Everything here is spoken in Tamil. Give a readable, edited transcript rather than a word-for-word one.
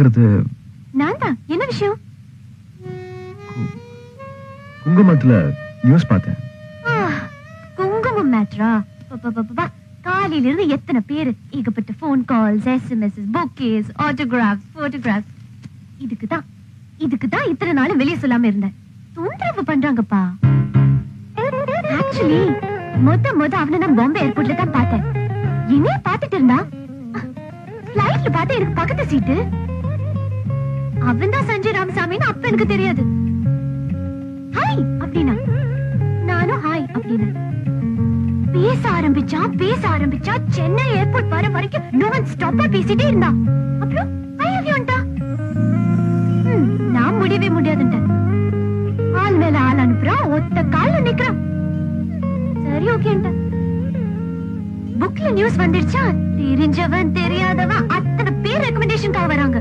என்னங்கிறது நான் தான். என்ன விஷயம்? குங்குமத்துல நியூஸ் பார்த்தேன். குங்குமம் மேட்ரா? காலையில இருந்து எத்தனை பேரு, ஏகப்பட்ட phone calls, SMS, bouquets, autograph, photograph. இதுக்குதான் இத்தனை நாளும் வெளியே சொல்லாம இருந்தேன். தொந்தரவு பண்றாங்கப்பா. ஆக்சுவலி மொத அவனை நான் பாம்பே ஏர்போர்ட்ல தான் பார்த்தேன். என்னைய பார்த்துட்டு இருந்தா, ஃபிளைட்ல பார்த்து எனக்கு பக்கத்து சீட்டு. அவன் தான் சஞ்சய் ராமசாமின்னு அப்ப எனக்கு தெரியாது. ஹாய் அப்படின்னா நானும் ஹாய் அப்படின்னு பேச ஆரம்பிச்சா சென்னை ஏர்போர்ட் வர வரைக்கும் நான் ஸ்டாப்பா பேசிட்டே இருந்தா. அப்புறம் நான் முடியவே முடியாதுன்ட்டேன். ஆள் மேல ஆள் அனுப்புறான், ஒத்த கால்ல நிக்கிறான். சரி ஓகேன்ட்டேன். புக்ல நியூஸ் வந்துடுச்சா, தெரிஞ்சவன் தெரியாதவன் அத்தனை பேர் ரெக்கமெண்டேஷனுக்காக வராங்க.